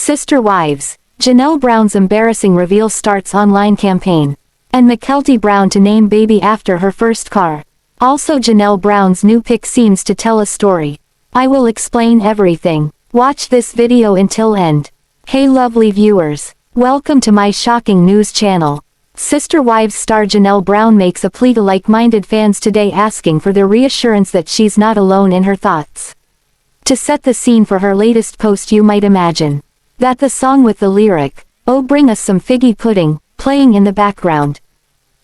Sister Wives, Janelle Brown's embarrassing reveal starts online campaign. And Mykelti Brown to name baby after her first car. Also Janelle Brown's new pic seems to tell a story. I will explain everything. Watch this video until end. Hey lovely viewers. Welcome to my shocking news channel. Sister Wives star Janelle Brown makes a plea to like-minded fans today asking for their reassurance that she's not alone in her thoughts. To set the scene for her latest post, you might imagine that the song with the lyric, "Oh bring us some figgy pudding," playing in the background.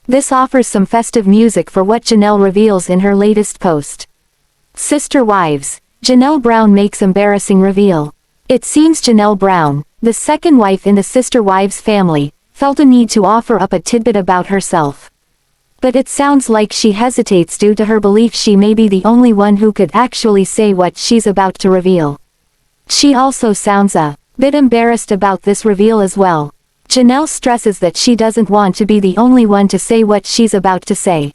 This offers some festive music for what Janelle reveals in her latest post. Sister Wives, Janelle Brown makes embarrassing reveal. It seems Janelle Brown, the second wife in the Sister Wives family, felt a need to offer up a tidbit about herself. But it sounds like she hesitates due to her belief she may be the only one who could actually say what she's about to reveal. She also sounds a bit embarrassed about this reveal as well. Janelle stresses that she doesn't want to be the only one to say what she's about to say.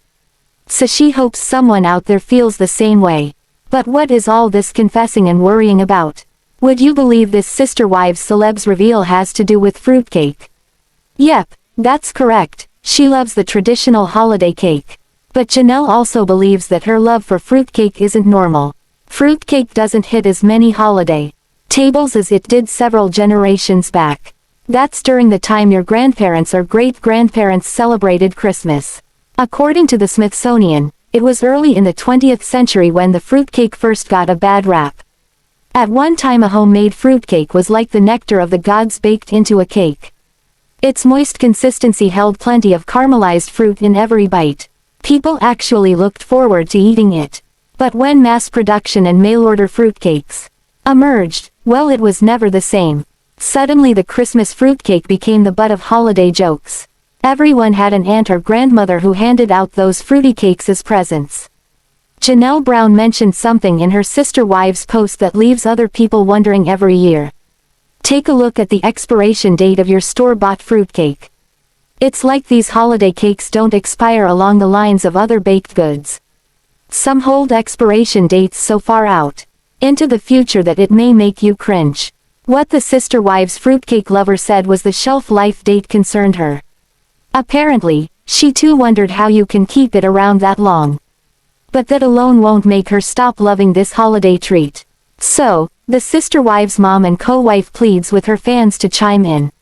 So she hopes someone out there feels the same way. But what is all this confessing and worrying about? Would you believe this Sister Wives celeb's reveal has to do with fruitcake? Yep, that's correct, she loves the traditional holiday cake. But Janelle also believes that her love for fruitcake isn't normal. Fruitcake doesn't hit as many holiday tables as it did several generations back. That's during the time your grandparents or great-grandparents celebrated Christmas. According to the Smithsonian, it was early in the 20th century when the fruitcake first got a bad rap. At one time a homemade fruitcake was like the nectar of the gods baked into a cake. Its moist consistency held plenty of caramelized fruit in every bite. People actually looked forward to eating it. But when mass production and mail-order fruitcakes emerged, well, it was never the same. Suddenly the Christmas fruitcake became the butt of holiday jokes. Everyone had an aunt or grandmother who handed out those fruity cakes as presents. Janelle Brown mentioned something in her Sister Wives post that leaves other people wondering every year. Take a look at the expiration date of your store-bought fruitcake. It's like these holiday cakes don't expire along the lines of other baked goods. Some hold expiration dates so far out into the future that it may make you cringe. What the Sister Wives fruitcake lover said was the shelf life date concerned her. Apparently, she too wondered how you can keep it around that long. But that alone won't make her stop loving this holiday treat. So, the Sister Wives mom and co-wife pleads with her fans to chime in.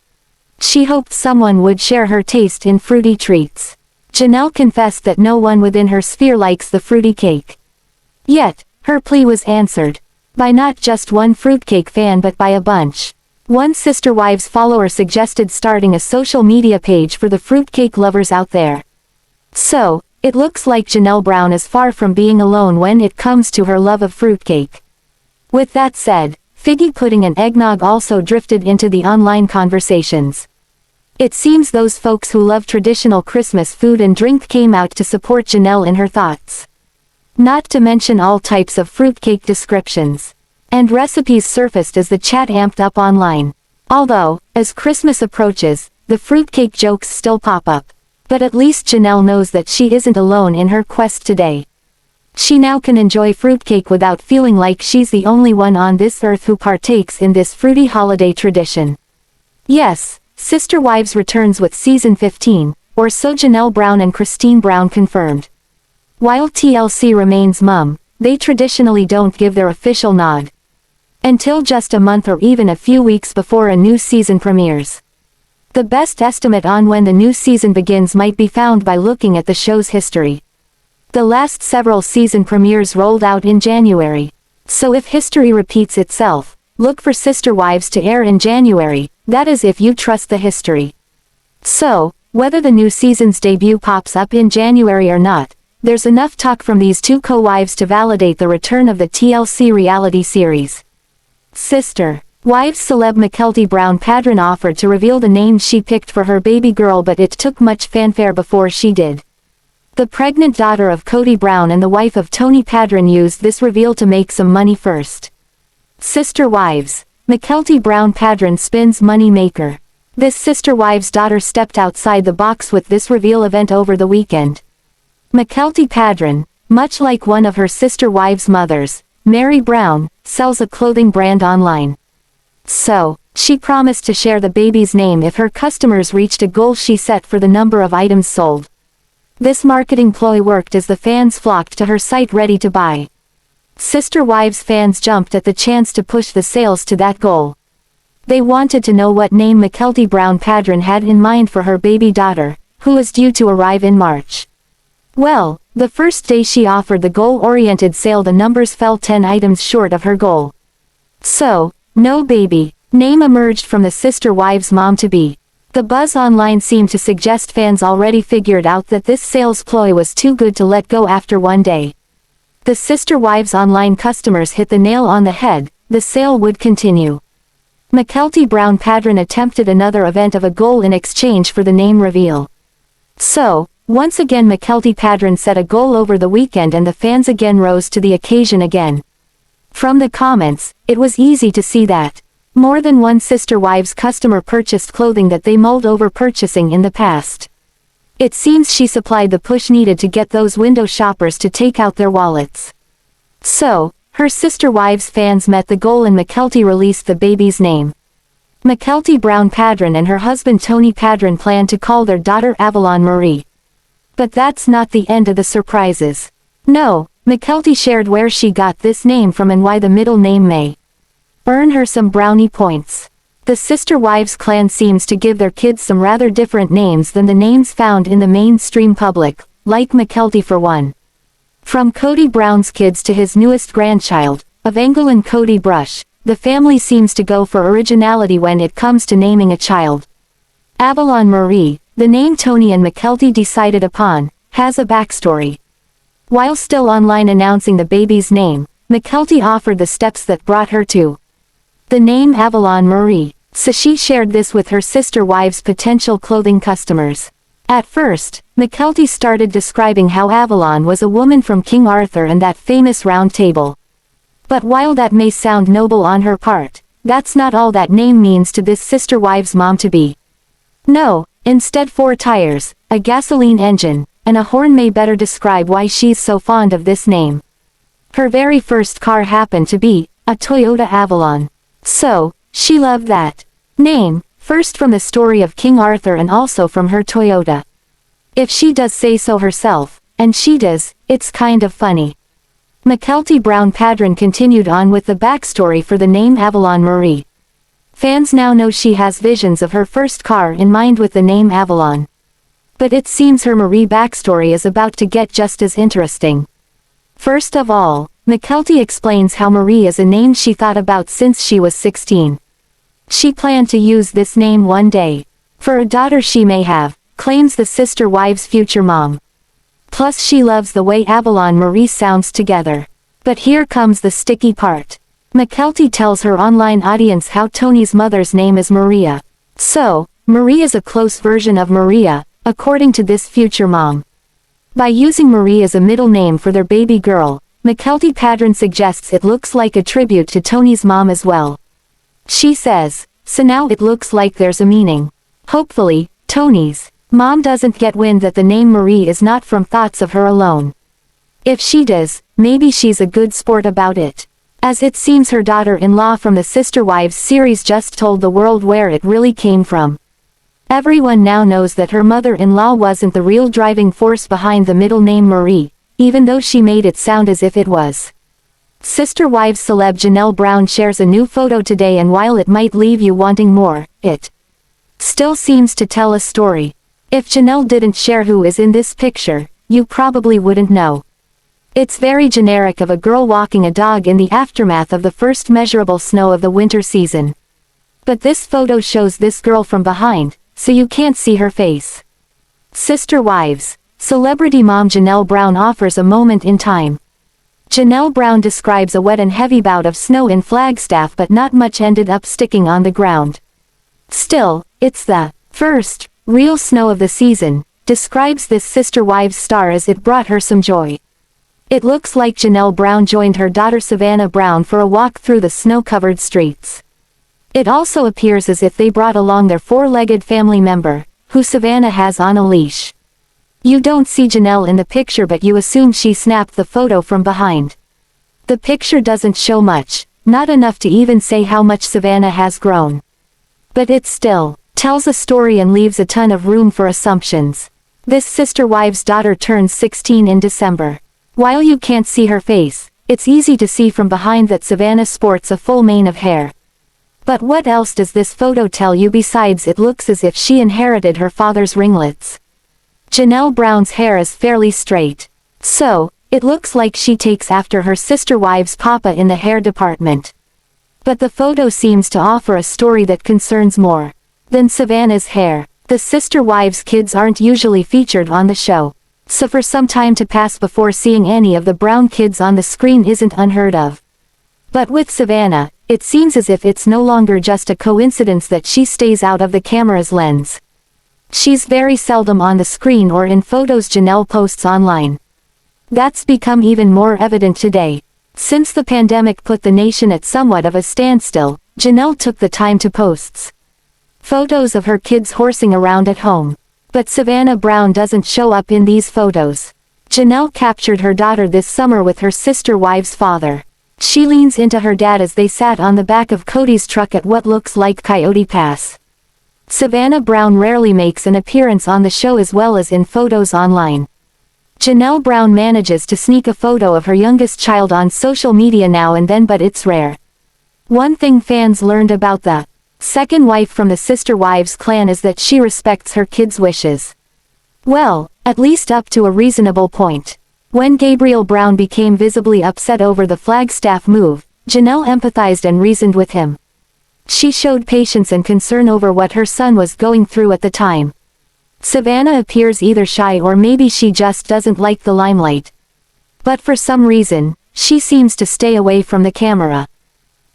She hoped someone would share her taste in fruity treats. Janelle confessed that no one within her sphere likes the fruity cake. Yet, her plea was answered by not just one fruitcake fan but by a bunch. One Sister Wives follower suggested starting a social media page for the fruitcake lovers out there. So, it looks like Janelle Brown is far from being alone when it comes to her love of fruitcake. With that said, figgy pudding and eggnog also drifted into the online conversations. It seems those folks who love traditional Christmas food and drink came out to support Janelle in her thoughts. Not to mention all types of fruitcake descriptions and recipes surfaced as the chat amped up online. Although, as Christmas approaches, the fruitcake jokes still pop up. But at least Janelle knows that she isn't alone in her quest today. She now can enjoy fruitcake without feeling like she's the only one on this earth who partakes in this fruity holiday tradition. Yes, Sister Wives returns with season 15, or so Janelle Brown and Christine Brown confirmed. While TLC remains mum, they traditionally don't give their official nod until just a month or even a few weeks before a new season premieres. The best estimate on when the new season begins might be found by looking at the show's history. The last several season premieres rolled out in January. So if history repeats itself, look for Sister Wives to air in January, that is if you trust the history. So, whether the new season's debut pops up in January or not, there's enough talk from these two co-wives to validate the return of the TLC reality series. Sister Wives celeb Mykelti Brown Padron offered to reveal the name she picked for her baby girl, but it took much fanfare before she did. The pregnant daughter of Kody Brown and the wife of Tony Padron used this reveal to make some money first. Sister Wives, Mykelti Brown Padron spins money maker. This Sister Wives daughter stepped outside the box with this reveal event over the weekend. Mykelti Padron, much like one of her Sister Wives mothers, Meri Brown, sells a clothing brand online. So, she promised to share the baby's name if her customers reached a goal she set for the number of items sold. This marketing ploy worked as the fans flocked to her site ready to buy. Sister Wives fans jumped at the chance to push the sales to that goal. They wanted to know what name Mykelti Brown Padron had in mind for her baby daughter, who was due to arrive in March. Well, the first day she offered the goal-oriented sale, the numbers fell 10 items short of her goal. So, no baby name emerged from the Sister Wives mom-to-be. The buzz online seemed to suggest fans already figured out that this sales ploy was too good to let go after one day. The Sister Wives online customers hit the nail on the head, the sale would continue. Mykelti Brown Padron attempted another event of a goal in exchange for the name reveal. So, once again Mykelti Padron set a goal over the weekend and the fans again rose to the occasion again. From the comments, it was easy to see that more than one Sister Wives customer purchased clothing that they mulled over purchasing in the past. It seems she supplied the push needed to get those window shoppers to take out their wallets. So, her Sister Wives fans met the goal and Mykelti released the baby's name. Mykelti Brown Padron and her husband Tony Padron plan to call their daughter Avalon Meri. But that's not the end of the surprises. No, Mykelti shared where she got this name from and why the middle name may earn her some brownie points. The Sister Wives clan seems to give their kids some rather different names than the names found in the mainstream public, like Mykelti for one. From Kody Brown's kids to his newest grandchild, Gwendlyn Kody Brush, the family seems to go for originality when it comes to naming a child. Avalon Meri, the name Tony and Mykelti decided upon, has a backstory. While still online announcing the baby's name, Mykelti offered the steps that brought her to the name Avalon Meri, so she shared this with her Sister Wives' potential clothing customers. At first, Mykelti started describing how Avalon was a woman from King Arthur and that famous round table. But while that may sound noble on her part, that's not all that name means to this Sister Wives mom-to-be. No, instead 4 tires, a gasoline engine, and a horn may better describe why she's so fond of this name. Her very first car happened to be a Toyota Avalon. So, she loved that name, first from the story of King Arthur and also from her Toyota. If she does say so herself, and she does, it's kind of funny. Mykelti Brown Padron continued on with the backstory for the name Avalon Meri. Fans now know she has visions of her first car in mind with the name Avalon. But it seems her Meri backstory is about to get just as interesting. First of all, Mykelti explains how Meri is a name she thought about since she was 16. She planned to use this name one day for a daughter she may have, claims the Sister Wives' future mom. Plus she loves the way Avalon Meri sounds together. But here comes the sticky part. Mykelti tells her online audience how Tony's mother's name is Maria. So, Meri is a close version of Maria, according to this future mom. By using Meri as a middle name for their baby girl, Mykelti Padron suggests it looks like a tribute to Tony's mom as well. She says, so now it looks like there's a meaning. Hopefully, Tony's mom doesn't get wind that the name Meri is not from thoughts of her alone. If she does, maybe she's a good sport about it. As it seems her daughter-in-law from the Sister Wives series just told the world where it really came from. Everyone now knows that her mother-in-law wasn't the real driving force behind the middle name Meri, even though she made it sound as if it was. Sister Wives celeb Janelle Brown shares a new photo today, and while it might leave you wanting more, it still seems to tell a story. If Janelle didn't share who is in this picture, you probably wouldn't know. It's very generic of a girl walking a dog in the aftermath of the first measurable snow of the winter season. But this photo shows this girl from behind, so you can't see her face. Sister Wives. Celebrity mom Janelle Brown offers a moment in time. Janelle Brown describes a wet and heavy bout of snow in Flagstaff, but not much ended up sticking on the ground. Still, it's the first real snow of the season, describes this Sister Wives star as it brought her some joy. It looks like Janelle Brown joined her daughter Savannah Brown for a walk through the snow-covered streets. It also appears as if they brought along their 4-legged family member, who Savannah has on a leash. You don't see Janelle in the picture, but you assume she snapped the photo from behind. The picture doesn't show much, not enough to even say how much Savannah has grown. But it still tells a story and leaves a ton of room for assumptions. This sister wives' daughter turns 16 in December. While you can't see her face, it's easy to see from behind that Savannah sports a full mane of hair. But what else does this photo tell you besides it looks as if she inherited her father's ringlets? Janelle Brown's hair is fairly straight. So, it looks like she takes after her sister wives' papa in the hair department. But the photo seems to offer a story that concerns more than Savannah's hair. The sister wives' kids aren't usually featured on the show. So for some time to pass before seeing any of the Brown kids on the screen isn't unheard of. But with Savannah, it seems as if it's no longer just a coincidence that she stays out of the camera's lens. She's very seldom on the screen or in photos Janelle posts online. That's become even more evident today. Since the pandemic put the nation at somewhat of a standstill, Janelle took the time to post photos of her kids horsing around at home. But Savannah Brown doesn't show up in these photos. Janelle captured her daughter this summer with her sister wives' father. She leans into her dad as they sat on the back of Kody's truck at what looks like Coyote Pass. Savannah Brown rarely makes an appearance on the show as well as in photos online. Janelle Brown manages to sneak a photo of her youngest child on social media now and then, but it's rare. One thing fans learned about the second wife from the Sister Wives clan is that she respects her kids' wishes. Well, at least up to a reasonable point. When Gabriel Brown became visibly upset over the Flagstaff move, Janelle empathized and reasoned with him. She showed patience and concern over what her son was going through at the time. Savannah appears either shy or maybe she just doesn't like the limelight. But for some reason, she seems to stay away from the camera.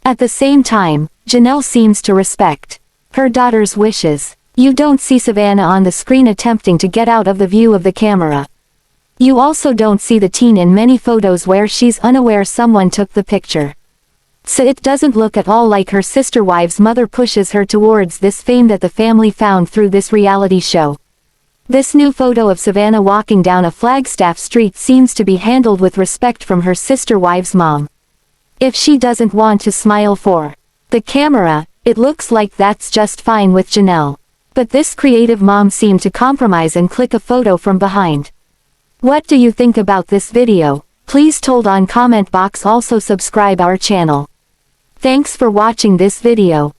At the same time, Janelle seems to respect her daughter's wishes. You don't see Savannah on the screen attempting to get out of the view of the camera. You also don't see the teen in many photos where she's unaware someone took the picture. So it doesn't look at all like her sister wives' mother pushes her towards this fame that the family found through this reality show. This new photo of Savannah walking down a Flagstaff street seems to be handled with respect from her sister wives' mom. If she doesn't want to smile for the camera, it looks like that's just fine with Janelle. But this creative mom seemed to compromise and click a photo from behind. What do you think about this video? Please told on comment box. Also subscribe our channel. Thanks for watching this video.